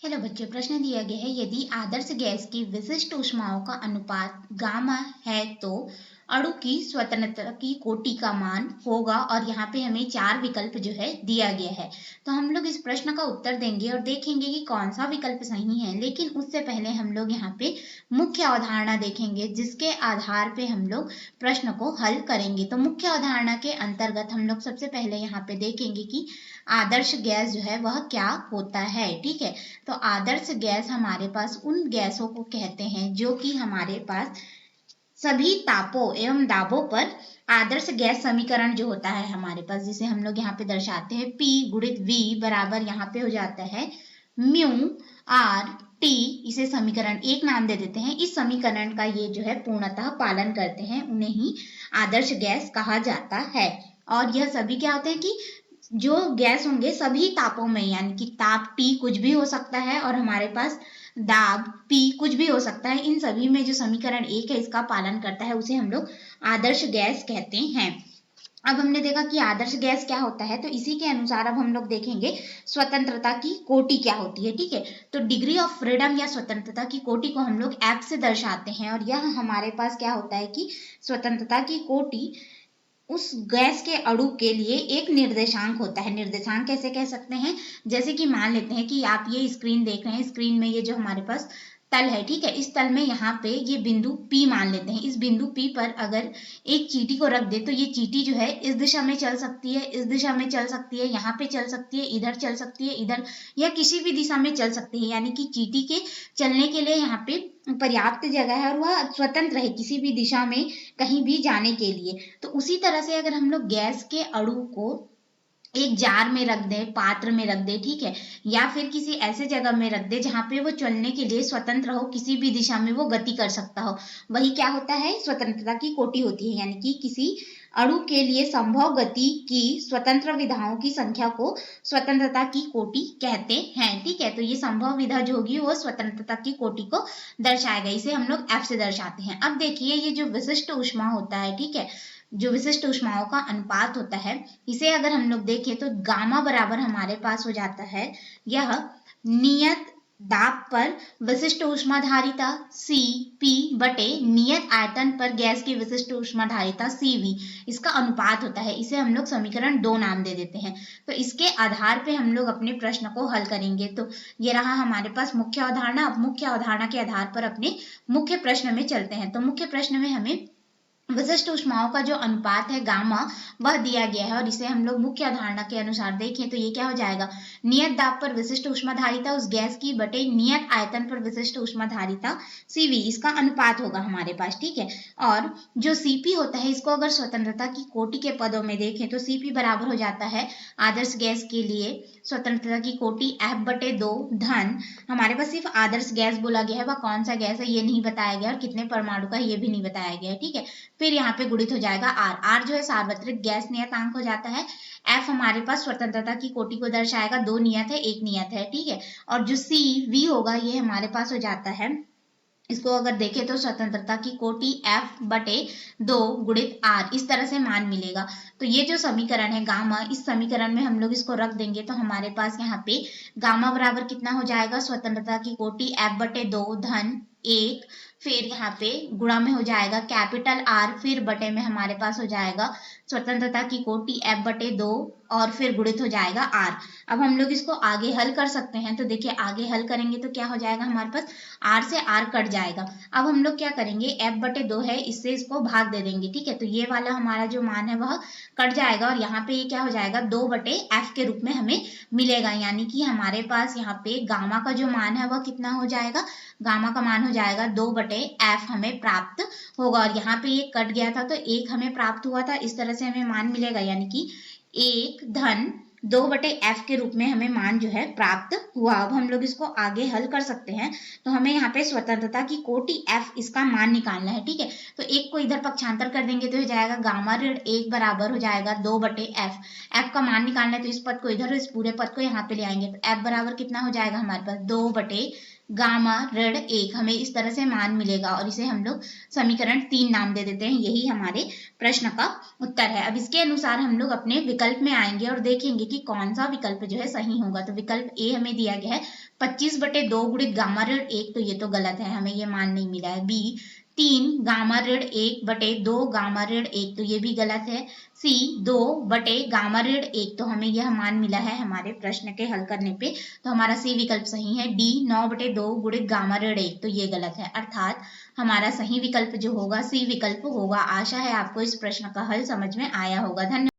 Hello बच्चों, प्रश्न दिया गया है यदि आदर्श गैस की विशिष्ट ऊष्माओं का अनुपात गामा है तो अणु की स्वतंत्रता की कोटि का मान होगा। और यहाँ पे हमें चार विकल्प जो है दिया गया है, तो हम लोग इस प्रश्न का उत्तर देंगे और देखेंगे कि कौन सा विकल्प सही है। लेकिन उससे पहले हम लोग यहाँ पे मुख्य अवधारणा देखेंगे, जिसके आधार पे हम लोग प्रश्न को हल करेंगे। तो मुख्य अवधारणा के अंतर्गत हम लोग सबसे पहले यहाँ पे देखेंगे कि आदर्श गैस जो है वह क्या होता है। ठीक है, तो आदर्श गैस हमारे पास उन गैसों को कहते हैं जो कि हमारे पास सभी तापों एवं दाबों पर आदर्श गैस समीकरण जो होता है हमारे पास, जिसे हम लोग यहाँ पे दर्शाते हैं P गुणित V बराबर यहाँ पे हो जाता है म्यू आर टी। इसे समीकरण एक नाम दे देते हैं। इस समीकरण का ये जो है पूर्णतः पालन करते हैं, उन्हें ही आदर्श गैस कहा जाता है। और यह सभी क्या होते हैं कि जो गैस होंगे सभी तापों में, यानी कि ताप T कुछ भी हो सकता है और हमारे पास दाब P कुछ भी हो सकता है। इन सभी में जो समीकरण एक है इसका पालन करता है, उसे हम लोग आदर्श गैस कहते हैं। अब हमने देखा कि आदर्श गैस क्या होता है, तो इसी के अनुसार अब हम लोग देखेंगे स्वतंत्रता की कोटि क्या होती है। ठीक है, तो डिग्री ऑफ फ्रीडम या स्वतंत्रता की कोटि को हम लोग F से दर्शाते हैं। और यह हमारे पास क्या होता है कि स्वतंत्रता की कोटि उस गैस के अणु के लिए एक निर्देशांक होता है। निर्देशांक कैसे कह सकते हैं, जैसे कि मान लेते हैं कि आप ये स्क्रीन देख रहे हैं, स्क्रीन में ये जो हमारे पास तल है, ठीक है, इस तल में यहाँ पे ये बिंदु P मान लेते हैं। इस बिंदु P पर अगर एक चीटी को रख दे तो ये चीटी जो है इस दिशा में चल सकती है, इस दिशा में चल सकती है, यहाँ पे चल सकती है, इधर चल सकती है, इधर, या किसी भी दिशा में चल सकती है। यानी कि चीटी के चलने के लिए यहाँ पे पर्याप्त जगह है और वह स्वतंत्र है किसी भी दिशा में कहीं भी जाने के लिए। तो उसी तरह से अगर हम लोग गैस के अणु को एक जार में रख दे, पात्र में रख दे, ठीक है, या फिर किसी ऐसे जगह में रख दे जहां पे वो चलने के लिए स्वतंत्र हो, किसी भी दिशा में वो गति कर सकता हो, वही क्या होता है, स्वतंत्रता की कोटि होती है। यानी कि किसी अणु के लिए संभव गति की स्वतंत्र विधाओं की संख्या को स्वतंत्रता की कोटि कहते हैं। ठीक है, तो ये संभव विधा जो होगी वो स्वतंत्रता की कोटि को दर्शाएगा। इसे हम लोग F से दर्शाते हैं। अब देखिए, ये जो विशिष्ट ऊष्मा होता है, ठीक है, जो विशिष्ट ऊष्माओं का अनुपात होता है, इसे अगर हम लोग देखें तो गामा बराबर हमारे पास हो जाता है यह नियत दाब पर विशिष्ट ऊष्माधारिता Cp बटे नियत आयतन पर गैस की विशिष्ट ऊष्माधारिता Cv, इसका अनुपात होता है। इसे हम लोग समीकरण 2 नाम दे देते हैं। तो इसके आधार पे हम लोग अपने प्रश्न को हल करेंगे। तो ये रहा हमारे पास मुख्य अवधारणा। अब मुख्य अवधारणा के आधार पर अपने मुख्य प्रश्न में चलते हैं। तो मुख्य प्रश्न में हमें विशिष्ट ऊष्माओं का जो अनुपात है गामा, वह दिया गया है। और इसे हम लोग मुख्य अवधारणा के अनुसार देखें तो ये क्या हो जाएगा, नियत दाब पर विशिष्ट ऊष्माधारिता उस गैस की बटे नियत आयतन पर विशिष्ट ऊष्माधारिता Cv, इसका अनुपात होगा हमारे पास। ठीक है, और जो Cp होता है, इसको अगर स्वतंत्रता की कोटि के पदों में देखें तो Cp बराबर हो जाता है आदर्श गैस के लिए स्वतंत्रता की कोटि F बटे 2 धन, हमारे पास सिर्फ आदर्श गैस बोला गया है, वह कौन सा गैस है ये नहीं बताया गया, और कितने परमाणु का ये भी नहीं बताया गया है। ठीक है, फिर यहाँ पे गुणित हो जाएगा R जो है सार्वत्रिक गैस नियतांक हो जाता है। F हमारे पास स्वतंत्रता की कोटि को दर्शाएगा, 2 नियत है, 1 नियत है। ठीक है, और जो CV होगा ये हमारे पास हो जाता है, इसको अगर देखें तो स्वतंत्रता की कोटि F बटे 2 गुणित R, इस तरह से मान मिलेगा। तो ये जो समीकरण है गामा, इस समीकरण में हम लोग इसको रख देंगे तो हमारे पास यहाँ पे गामा बराबर कितना हो जाएगा, स्वतंत्रता की कोटि F बटे 2 धन 1, फिर यहाँ पे गुणा में हो जाएगा कैपिटल R, फिर बटे में हमारे पास हो जाएगा स्वतंत्रता की कोटि F बटे 2 और फिर गुणित हो जाएगा R। अब हम लोग इसको आगे हल कर सकते हैं। तो देखिए, आगे हल करेंगे तो क्या हो जाएगा, हमारे पास R से R कट जाएगा। अब हम लोग क्या करेंगे, F बटे 2 है, इससे इसको भाग दे देंगे। ठीक है, तो ये वाला हमारा जो मान है वह कट जाएगा और यहाँ पे ये क्या हो जाएगा, 2 बटे F के रूप में हमें मिलेगा। यानी कि हमारे पास यहाँ पे गामा का जो मान है वह कितना हो जाएगा, गामा का मान हो जाएगा 2 बटे F हमें प्राप्त होगा। और यहाँ पे ये कट गया था तो 1 हमें प्राप्त हुआ था, इस तरह से हमें मान मिलेगा। यानी कि 1 धन 2 बटे F के रूप में हमें मान जो है प्राप्त हुआ। अब हम लोग इसको आगे हल कर सकते हैं। तो हमें यहाँ पे स्वतंत्रता की कोटि F, इसका मान निकालना है। ठीक है, तो 1 को इधर पक्षांतर कर देंगे तो हो जाएगा गामा ऋण 1 बराबर हो जाएगा 2 बटे F। F का मान निकालना है तो इस पद को इधर, इस पूरे पद को यहाँ पे ले आएंगे। तो F बराबर कितना हो जाएगा हमारे पास, 2 बटे गामा ऋण 1, हमें इस तरह से मान मिलेगा और इसे हम लोग समीकरण 3 नाम दे देते हैं। यही हमारे प्रश्न का उत्तर है। अब इसके अनुसार हम लोग अपने विकल्प में आएंगे और देखेंगे कि कौन सा विकल्प जो है सही होगा। तो विकल्प ए हमें दिया गया है 25/2 गुणित गामा ऋण 1, तो ये तो गलत है, हमें ये मान नहीं मिला है। बी 3 गामा ऋण 1/2 गामा ऋण 1, तो ये भी गलत है। सी 2 गामा ऋण 1, तो हमें यह मान मिला है हमारे प्रश्न के हल करने पे, तो हमारा सी विकल्प सही है। डी 9/2 गुणित गामा ऋण 1, तो ये गलत है, अर्थात हमारा सही विकल्प जो होगा सी विकल्प होगा। आशा है आपको इस प्रश्न का हल समझ में आया होगा। धन्यवाद।